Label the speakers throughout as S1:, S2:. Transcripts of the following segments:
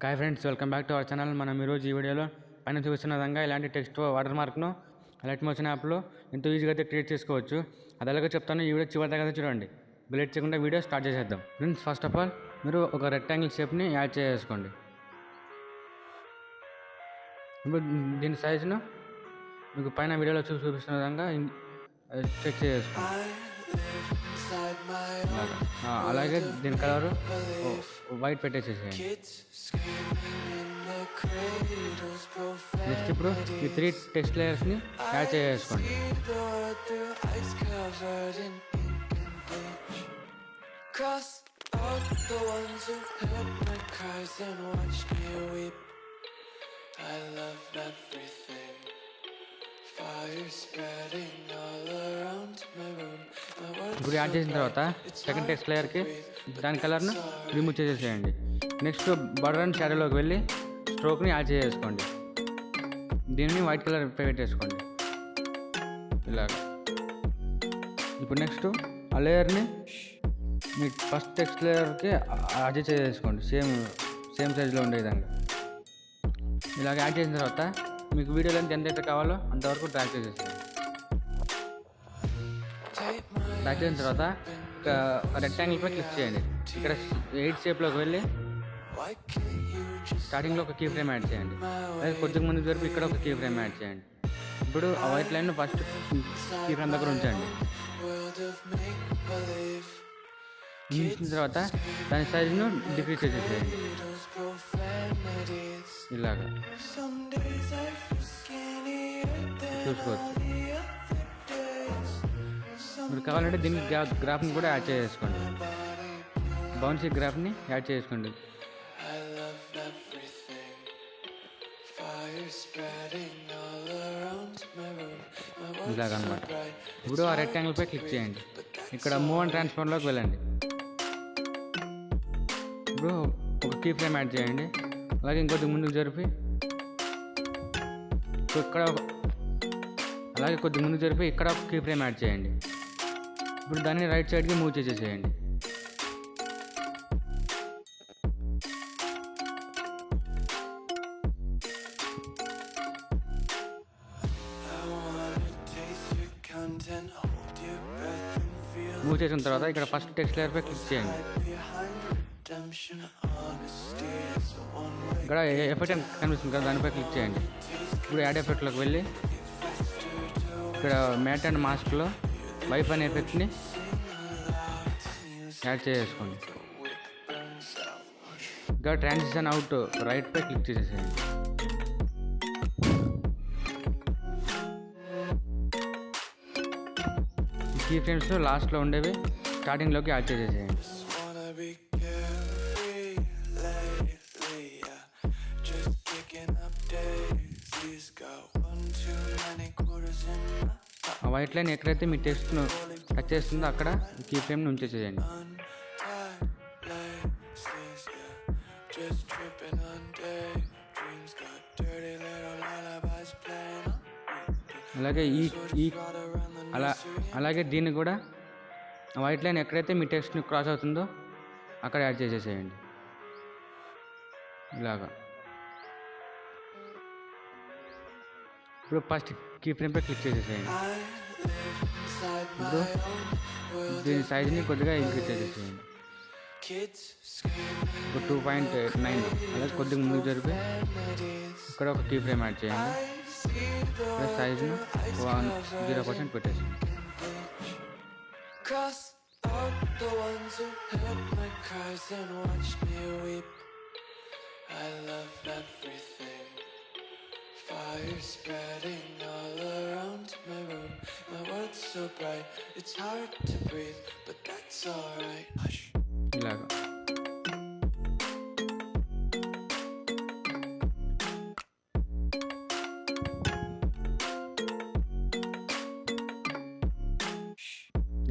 S1: Hi friends, welcome back to our channel. మనం ఈరోజు ఈ వీడియోలో పైన చూపిస్తున్న విధంగా ఇలాంటి టెక్స్ట్ వాటర్ మార్క్ను లైట్ మోషన్ యాప్లో ఎంతో ఈజీగా అయితే క్రియేట్ చేసుకోవచ్చు. అది ఎలాగో చెప్తాను, ఈ వీడియో చివరి దాకా చూడండి. లేట్ చేయకుండా వీడియో స్టార్ట్ చేసేద్దాం. ఫ్రెండ్స్, ఫస్ట్ ఆఫ్ ఆల్ మీరు ఒక రెక్టాంగిల్ షేప్ని యాడ్ చేసుకోండి. ఇప్పుడు దీని సైజును మీకు పైన వీడియోలో చూపిస్తున్న విధంగా చెక్ చేసుకోండి. అలాగే దీని కలరు వైట్ పెట్టేసేసేయండి. నెక్స్ట్ ఇప్పుడు ఈ 3 టెక్స్ట్ లేయర్స్ని యాడ్ చేసుకోండి. ఇప్పుడు యాడ్ చేసిన తర్వాత సెకండ్ టెక్స్ట్ లేయర్కి దాని కలర్ను రిమూవ్ చేసేసేయండి. నెక్స్ట్ బర్డర్ అండ్ షాడోలోకి వెళ్ళి స్ట్రోక్ని యాడ్ చేసుకోండి. దీనిని వైట్ కలర్ పెట్టేసుకోండి ఇలాగ. ఇప్పుడు నెక్స్ట్ ఆ లేయర్ని మీ ఫస్ట్ టెక్స్ట్ లేయర్కి అడ్జస్ట్ చేసుకోండి, సేమ్ సైజులో ఉండే విధంగా. ఇలాగ యాడ్ చేసిన తర్వాత మీకు వీడియో లెంత్ ఎంతైతే కావాలో అంతవరకు డ్రాగ్ చేసేసుకోండి. డ్రాగ్ చేసిన తర్వాత ఒక రెక్టాంగిల్పై క్లిక్ చేయండి. ఇక్కడ 8 షేప్లోకి వెళ్ళి స్టార్టింగ్లో ఒక కీ ఫ్రేమ్ యాడ్ చేయండి. అదే కొద్దిగా ముందు జరిపి ఇక్కడ ఒక కీ ఫ్రేమ్ యాడ్ చేయండి. ఇప్పుడు ఆ white line first key frame దగ్గర ఉంచండి. ఉంచిన తర్వాత దాని సైజును డిక్రీజ్ చేసేసేయండి ఇలాగా. చూసుకోవచ్చు. మీరు కావాలంటే దీనికి గ్రాఫ్ని కూడా యాడ్ చేసుకోండి. బౌన్సీ గ్రాఫ్ని యాడ్ చేసుకోండి ఇలాగనమాట. ఇప్పుడు ఆ రెక్టాంగిల్పై క్లిక్ చేయండి. ఇక్కడ మూవ్ అండ్ ట్రాన్స్ఫార్మ్లోకి వెళ్ళండి. ఇప్పుడు ఒక కీ ఫ్రేమ్ యాడ్ చేయండి. అలాగే ఇంకొద్ది ముందుకు జరిపి ఇక్కడ ఒక కీ ఫ్రేమ్ యాడ్ చేయండి. ఇప్పుడు దాన్ని రైట్ సైడ్కి మూవ్ చేసేసేయండి. మూవ్ చేసిన తర్వాత ఇక్కడ ఫస్ట్ టెక్స్ట్ లేయర్పై క్లిక్ చేయండి. ఇక్కడ ఎఫెక్ట్ అని కనిపిస్తుంది కదా, దానిపై క్లిక్ చేయండి. ఇప్పుడు యాడ్ ఎఫెక్ట్లోకి వెళ్ళి ఇక్కడ మ్యాట్ అండ్ మాస్క్లో వైప్ అనే ఎఫెక్ట్ని యాడ్ చేసుకోండి. ఇక్కడ ట్రాన్సిషన్ అవుట్ రైట్పై క్లిక్ చేసేసేయండి. కీ ఫ్రేమ్స్ లాస్ట్లో ఉండేవి స్టార్టింగ్లోకి యాడ్ చేసేసేయండి. ఆ వైట్ లైన్ ఎక్కడైతే మీ టెక్స్ట్ను టచ్ చేస్తుందో అక్కడ కీ ఫ్రేమ్ని ఉంచేసేయండి. అలాగే దీన్ని కూడా వైట్ లైన్ ఎక్కడైతే మీ టెక్స్ట్ని క్రాస్ అవుతుందో అక్కడ యాడ్ చేసేసేయండి ఇలాగా. ఇప్పుడు ఫస్ట్ కీ ఫ్రేమ్పై క్లిక్ చేసేసేయండి. ఇప్పుడు దీని సైజుని కొద్దిగా ఇంక్రీజ్ చేసేసేయండి. ఇప్పుడు 2.9 అలాగే కొద్దిగా ముందుకు జరిపి ఇక్కడ ఒక కీ ఫ్రేమ్ యాడ్ చేయండి. సైజును 0% పెట్టేసి Fire spreading all around my room. My world's so bright, it's hard to breathe, but that's alright. Hush. ఇలాగా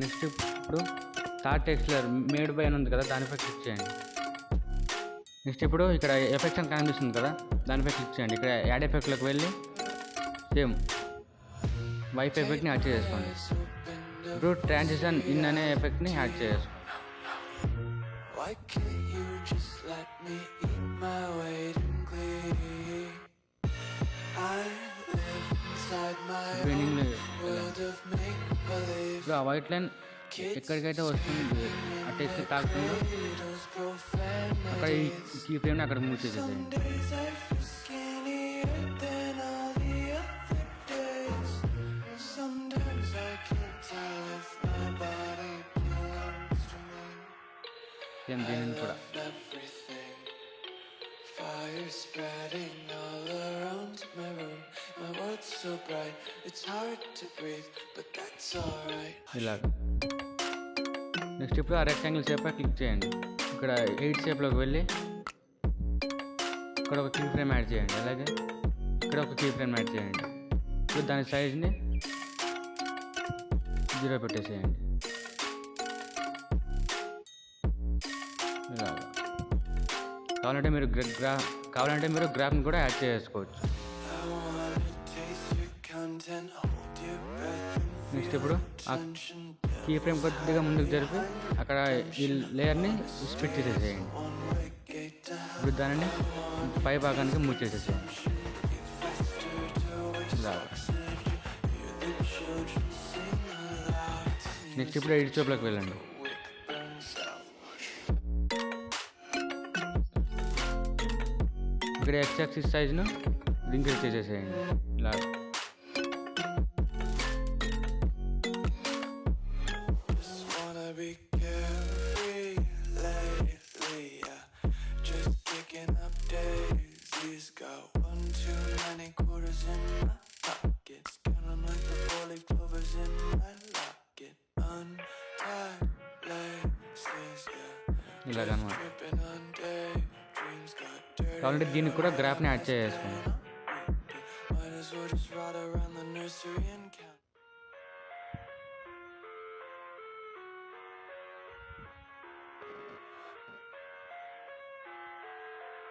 S1: నెక్స్ట్ ఇప్పుడు third text layer made by అని ఉంది కదా, దానిపై క్లిక్ చేయండి. నెక్స్ట్ ఇప్పుడు ఇక్కడ ఎఫెక్ట్ అని కనిపిస్తుంది కదా, దానిపై క్లిక్ చేయండి. ఇక్కడ యాడ్ ఎఫెక్ట్లోకి వెళ్ళి సేమ్ వైప్ ఎఫెక్ట్ని యాడ్ చేసుకోండి. ఇప్పుడు ట్రాన్సిషన్ ఇన్ అనే ఎఫెక్ట్ని యాడ్ చేసుకోండి. Why can't you just let me eat
S2: my weight in glee. I live inside my
S1: Winning
S2: own world of make-believe.
S1: ఇప్పుడు ఆ వైట్ లైన్ ఎక్కడికైతే వస్తుంది ఆ టెక్స్ట్ తాకుతుందో
S2: Cradles, profanity.
S1: అక్కడ ఈ కీ ఫ్రేమ్ని అక్కడ మూవ్ చేసేసేయండి.
S2: Some days I feel skinnier than all the other days. Sometimes I can't tell if my body belongs to me.
S1: Same దీనిని కూడా
S2: Everything, fire spreading all around my room. My world's so bright, it's hard to breathe, but that's alright.
S1: ఇలాగ. Next ఇప్పుడు ఆ rectangle shape click చేయండి. ఇక్కడ 8 షేప్లోకి వెళ్ళి ఇక్కడ ఒక కీ ఫ్రేమ్ యాడ్ చేయండి. అలాగే ఇక్కడ ఒక కీ ఫ్రేమ్ యాడ్ చేయండి. ఇప్పుడు దాని సైజ్ని 0 పెట్టేసేయండి. ఇలాగ. కావాలంటే మీరు గ్రాఫ్ని కూడా యాడ్ చేసుకోవచ్చు.
S2: I wanna taste your content, hold your breath and
S1: next ఇప్పుడు ఆ
S2: tension.
S1: కీ ఫ్రేమ్ కొద్దిగా ముందుకు జరిపి అక్కడ ఈ లేయర్ని స్ప్లిట్ చేసేసేయండి.
S2: One way gate to hell.
S1: ఇప్పుడు దానిని పై భాగానికి మూవ్ చేసేసేయండి. ఇలా.
S2: The children sing aloud.
S1: Next ఇప్పుడు ఎడిట్ షేప్లోకి వెళ్ళండి.
S2: Wick burns out.
S1: ఇక్కడ ఎక్స్ యాక్సిస్ సైజ్ను ఇంక్రీజ్ చేసేసేయండి. ఇలా
S2: Just wanna be carefree lately, yeah. Just picking up daisies. Got one too many quarters in my pockets. Count 'em like the four-leaf clovers in my locket. Untied laces, yeah.
S1: ఇలాగనమాట.
S2: Tripping on daydreams. Got dirty.
S1: కావాలంటే దీనికి కూడా గ్రాఫ్ని add చేసుకోండి.
S2: Might as well just ride around the nursery and count.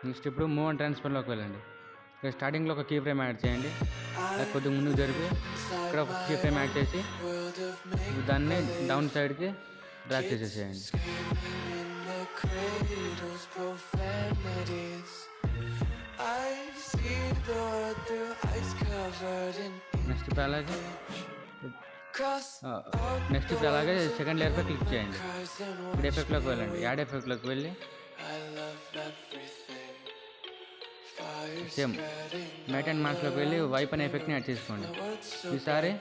S1: Next ఇప్పుడు move and ట్రాన్స్ఫర్లోకి వెళ్ళండి. ఇక్కడ స్టార్టింగ్లో ఒక కీ ఫ్రేమ్ యాడ్ చేయండి. అది కొద్దిగా ముందుకు జరిపి ఇక్కడ ఒక కీ ఫ్రేమ్ యాడ్ చేసి
S2: World of make.
S1: దాన్ని డౌన్ సైడ్కి డ్రాగ్ చేసేసేయండి.
S2: In the cradles, profanities. I see the world through ice covered in
S1: next ఇప్పుడు అలాగే
S2: cross
S1: నెక్స్ట్ ఇప్పుడు అలాగే సెకండ్ లేయర్పై క్లిక్ చేయండి.
S2: cries and
S1: ఇప్పుడు ఎఫెక్ట్లోకి వెళ్ళండి. యాడ్ ఎఫెక్ట్లోకి వెళ్ళి
S2: I love everything. Fire
S1: same
S2: spreading.
S1: Matte and మాస్క్లోకి వెళ్ళి వైప్ అనే ఎఫెక్ట్ని యాడ్ చేసుకోండి.
S2: Words so
S1: ఈసారి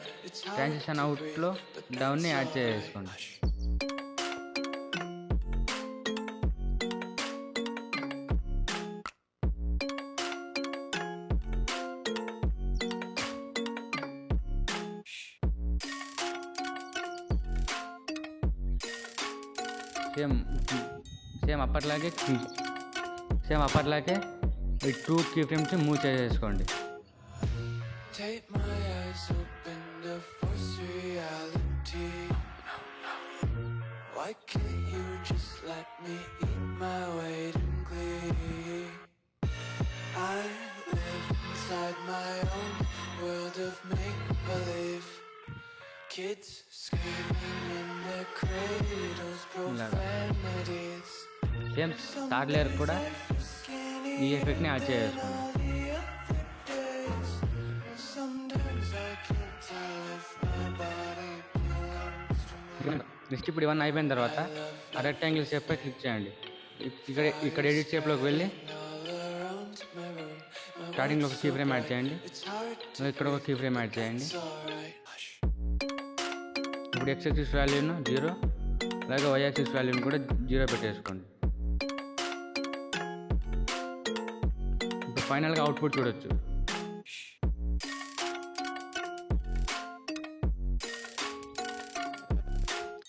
S1: ట్రాన్సిషన్ అవుట్లో డౌన్ని యాడ్ చేసుకోండి. సేమ్ అప్పట్లాగే ఈ 2 కీ ఫ్రేమ్స్ మూవ్ చేసేసుకోండి.
S2: take my eyes open to force reality. Why can't you just let me eat my weight in glee? I live inside my own world of make-believe. Kids screaming in their cradles, profanities.
S1: Same third layer కూడా ఈ ఎఫెక్ట్ని add చేసుకోండి.
S2: Sometimes I can't tell if my body belongs to me.
S1: Next ఇప్పుడు ఇవన్నీ అయిపోయిన తర్వాత ఆ rectangle షేప్పై click చేయండి. ఇక్కడ ఎడిట్ షేప్లోకి వెళ్ళి
S2: All around my room, my
S1: స్టార్టింగ్లో ఒక కీ ఫ్రేమ్ యాడ్ చేయండి.
S2: it's hard to
S1: ఇక్కడ ఒక కీ ఫ్రేమ్ యాడ్ చేయండి.
S2: alright. Hush.
S1: ఇప్పుడు ఎక్స్ యాక్సిస్ వాల్యూను 0 అలాగే వై యాక్సిస్ వాల్యూని కూడా 0 పెట్టేసుకోండి. ఇప్పుడు ఫైనల్గా అవుట్పుట్ చూడొచ్చు.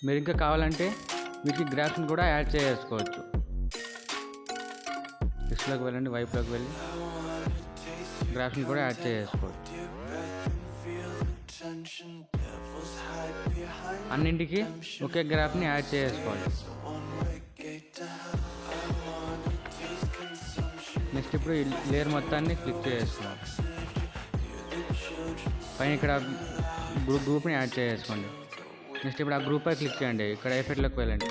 S1: మీరు ఇంకా కావాలంటే వీటికి గ్రాఫ్స్ని కూడా యాడ్ చేసుకోవచ్చు. టెక్స్ట్లోకి వెళ్ళండి, వైపులోకి వెళ్ళి గ్రాఫ్స్ని కూడా యాడ్ చేసుకోవచ్చు.
S2: Your breath and feel the tension. Devils hide behind
S1: అన్నింటికి ఒకే గ్రాఫ్ని యాడ్ చేసుకోవాలి.
S2: one way gate to hell. I wanna taste consumption.
S1: Next ఇప్పుడు ఈ లేయర్ మొత్తాన్ని క్లిక్ చేసుకోవాలి.
S2: Hear the children
S1: పైన ఇక్కడ గ్రూప్ని యాడ్ చేసుకోండి. నెక్స్ట్ ఇప్పుడు ఆ గ్రూప్పై క్లిక్ చేయండి. ఇక్కడ ఎఫెక్ట్లోకి వెళ్ళండి.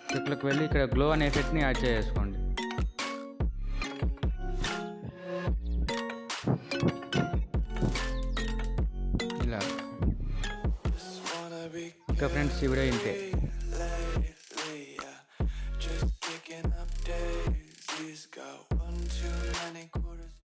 S1: ఎఫెక్ట్లోకి వెళ్ళి ఇక్కడ గ్లో అనే ఎఫెక్ట్ని యాడ్ చేసుకోండి. ఇంకా ఫ్రెండ్స్ ఈ వీడియో ఇంతే.
S2: lately, yeah. Just picking up daisies. Got one too many quarters.